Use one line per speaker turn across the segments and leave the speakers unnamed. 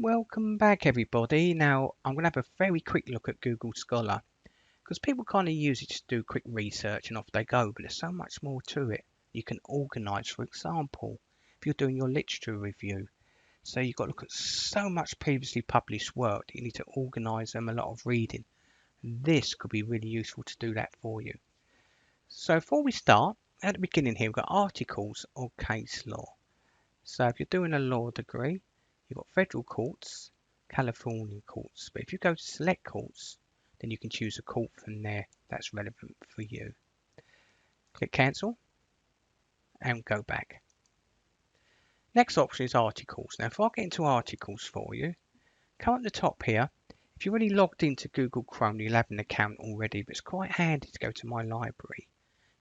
Welcome back, everybody. Now, I'm going to have a very quick look at Google Scholar because people kind of use it to do quick research and off they go, but there's so much more to it. You can organize, for example, if you're doing your literature review. So you've got to look at so much previously published work that you need to organize them, a lot of reading. This could be really useful to do that for you. So before we start, at the beginning here, we've got articles or case law. So if you're doing a law degree, you've got federal courts, California courts. But if you go to select courts, then you can choose a court from there that's relevant for you. Click cancel and go back. Next option is articles. Now if I get into articles for you, come at the top here. If you're already logged into Google Chrome, you'll have an account already, but it's quite handy to go to my library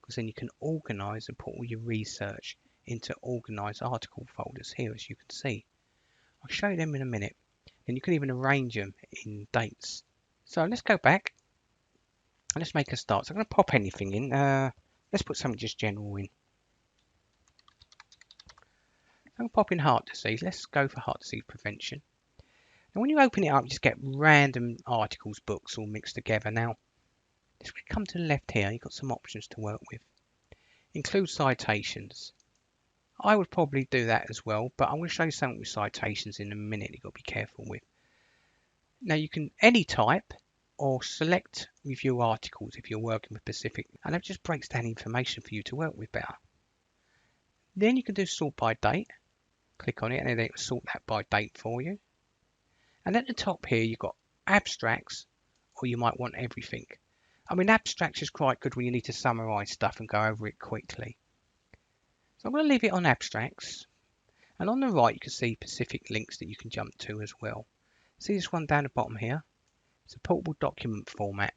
because then you can organize and put all your research into organized article folders here, as you can see. I'll show you them in a minute. And you can even arrange them in dates. So let's go back and let's make a start. So I'm going to pop anything in. Let's put something just general in. I'm going to pop in heart disease. Let's go for heart disease prevention. And when you open it up, you just get random articles, books all mixed together. Now, if we come to the left here, you've got some options to work with. Include citations. I would probably do that as well, but I'm going to show you something with citations in a minute you've got to be careful with. Now you can any type or select review articles if you're working with specific, and it just breaks down information for you to work with better. Then you can do sort by date. Click on it and it will sort that by date for you. And at the top here you've got abstracts, or you might want everything. I mean, abstracts is quite good when you need to summarize stuff and go over it quickly. So I'm going to leave it on abstracts. And on the right you can see specific links that you can jump to as well. See this one down the bottom here? It's a portable document format.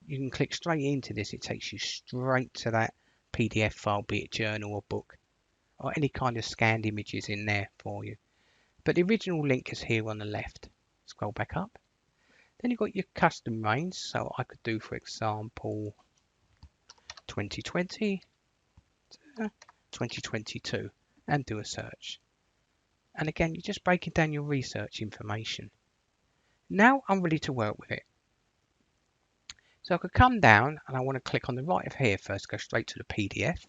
You can click straight into this. It takes you straight to that PDF file, be it journal or book, or any kind of scanned images in there for you. But the original link is here on the left. Scroll back up. Then you've got your custom range. So I could do, for example, 2020 to 2022 and do a search. And again, you're just breaking down your research information. Now I'm ready to work with it. So I could come down and I want to click on the right of here first, go straight to the PDF.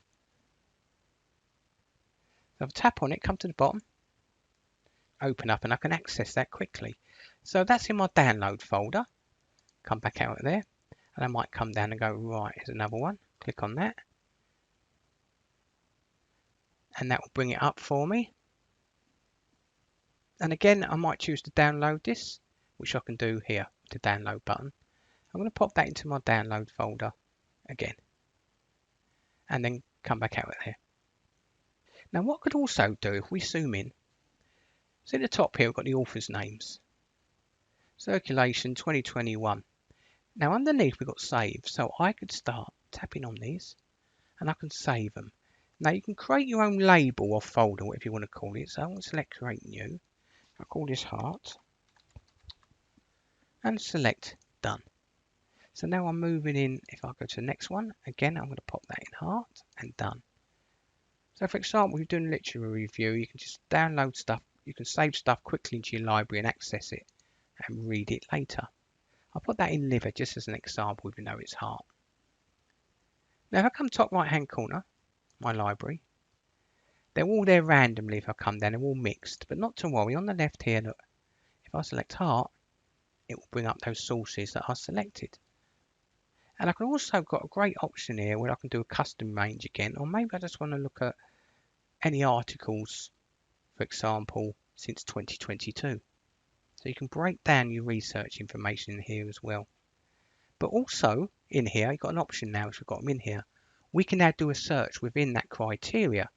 So I'll tap on it, come to the bottom, open up, and I can access that quickly. So that's in my download folder. Come back out of there and I might come down and go, right, here's another one. Click on that. And that will bring it up for me. And again, I might choose to download this, which I can do here, the download button. I'm going to pop that into my download folder again, and then come back out of there. Now what I could also do, if we zoom in, see at the top here we've got the authors' names. Circulation 2021. Now underneath we've got save, so I could start tapping on these and I can save them. Now you can create your own label or folder, whatever you want to call it. So I'm going to select create new. I'll call this heart and select done. So now I'm moving in. If I go to the next one, again, I'm going to pop that in heart and done. So for example, if you're doing literature review, you can just download stuff. You can save stuff quickly into your library and access it and read it later. I'll put that in liver just as an example, even though it's heart. Now if I come top right hand corner, my library, they're all there randomly. If I come down, they're all mixed, but not to worry. On the left here, look, if I select heart, it will bring up those sources that are selected. And I can also got a great option here where I can do a custom range again, or maybe I just want to look at any articles, for example, since 2022. So you can break down your research information in here as well. But also in here, you've got an option now, if we've got them in here. We can now do a search within that criteria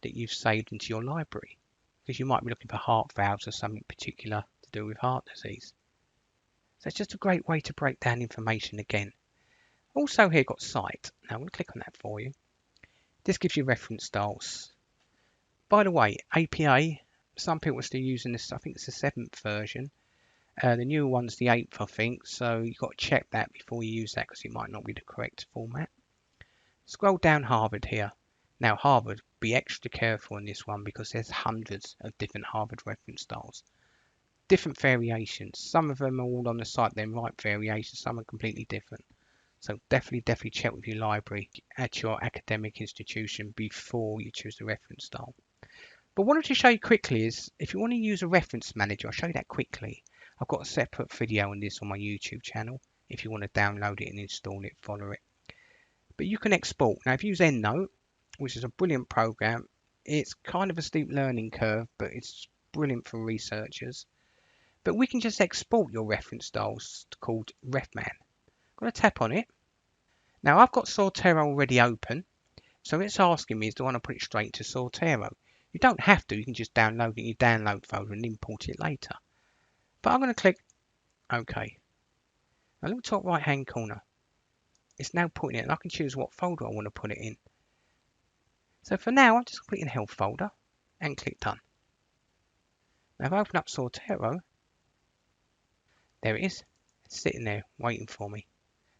that you've saved into your library, because you might be looking for heart valves or something particular to do with heart disease. So it's just a great way to break down information again. Also here got cite. Now I'm going to click on that for you. This gives you reference styles. By the way, APA, some people are still using this. I think it's the 7th version. The newer one's the 8th, I think. So you've got to check that before you use that because it might not be the correct format. Scroll down Harvard here. Now Harvard, be extra careful on this one because there's hundreds of different Harvard reference styles. different variations. Some of them are all on the site, they're right variations, some are completely different. So definitely check with your library at your academic institution before you choose the reference style. But what I wanted to show you quickly is if you want to use a reference manager, I'll show you that quickly. I've got a separate video on this on my YouTube channel. If you want to download it and install it, follow it. But you can export. Now if you use EndNote, which is a brilliant program, it's kind of a steep learning curve, but it's brilliant for researchers. But we can just export your reference styles called RefMan. I'm going to tap on it. Now I've got Zotero already open, so it's asking me, do I want to put it straight to Zotero? You don't have to, you can just download it in your download folder and import it later. But I'm going to click OK. Now look top right hand corner. It's now putting it, and I can choose what folder I want to put it in. So for now, I'm just going to put it in the health folder and click done. Now if I open up Zotero, there it is. It's sitting there waiting for me.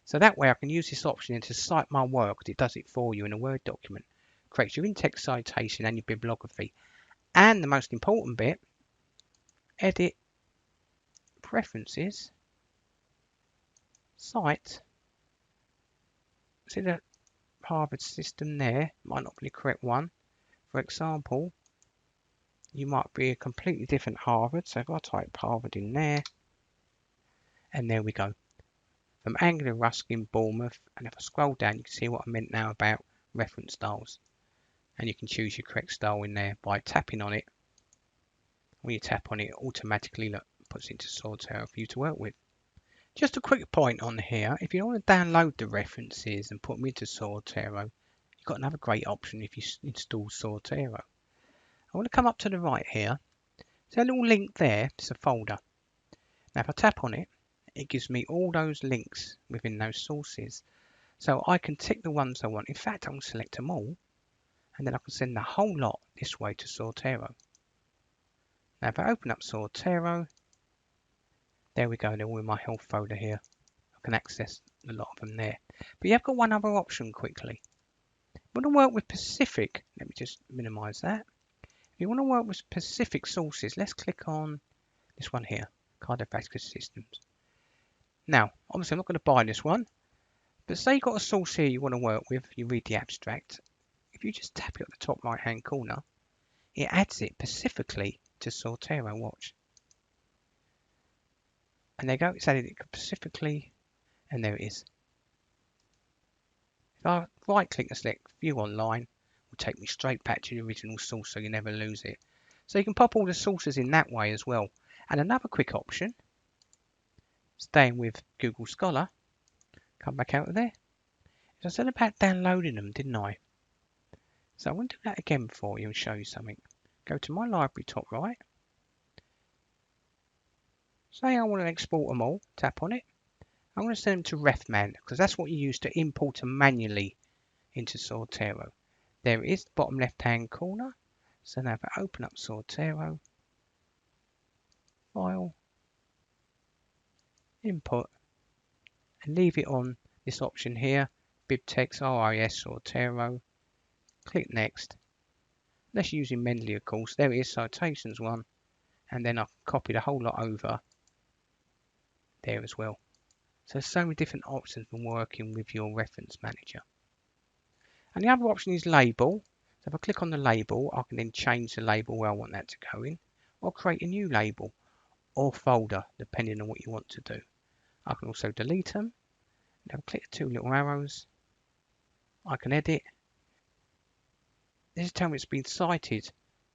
So that way I can use this option to cite my work, because it does it for you in a Word document. Creates your in-text citation and your bibliography. And the most important bit, edit preferences, cite. See the Harvard system there, might not be the correct one. For example, you might be a completely different Harvard. So if I type Harvard in there, and there we go. From Anglia Ruskin, Bournemouth, and if I scroll down, you can see what I meant now about reference styles. And you can choose your correct style in there by tapping on it. When you tap on it, it automatically puts it into Zotero for you to work with. Just a quick point on here, if you want to download the references and put them into Zotero, you've got another great option if you install Zotero. I want to come up to the right here. So a little link there, it's a folder. Now if I tap on it, it gives me all those links within those sources. So I can tick the ones I want. In fact, I can select them all, and then I can send the whole lot this way to Zotero. Now if I open up Zotero, there we go, they're all in my health folder here. I can access a lot of them there. But you've got one other option quickly. If you want to work with specific, let me just minimize that. If you want to work with specific sources, let's click on this one here, cardiovascular systems. Now, obviously I'm not going to buy this one, but say you've got a source here you want to work with, you read the abstract. If you just tap it at the top right hand corner, it adds it specifically to Zotero, watch. And there you go, it's added it specifically, and there it is. If I right click and select view online, it will take me straight back to the original source so you never lose it. So you can pop all the sources in that way as well. And another quick option, staying with Google Scholar, come back out of there. I said about downloading them, didn't I? So I want to do that again for you and show you something. Go to my library top right. Say I want to export them all, tap on it. I'm going to send them to RefMan because that's what you use to import them manually into Zotero. There it is, bottom left hand corner. So now if I open up Zotero, file, input, and leave it on this option here, BibTeX RIS Zotero. Click next. That's using Mendeley, of course. There it is, citations one, and then I can copy the whole lot over there as well. So there's so many different options when working with your reference manager. And the other option is label. So if I click on the label, I can then change the label where I want that to go in, or create a new label or folder depending on what you want to do. I can also delete them. Now click the two little arrows. I can edit. This is telling me it's been cited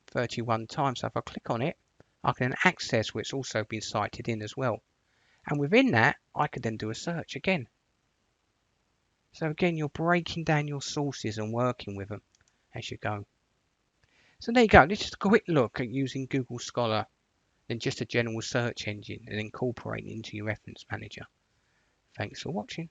31 times. So if I click on it, I can access where it's also been cited in as well. And within that, I could then do a search again. So again, you're breaking down your sources and working with them as you go. So there you go. This is a quick look at using Google Scholar than just a general search engine and incorporating it into your reference manager. Thanks for watching.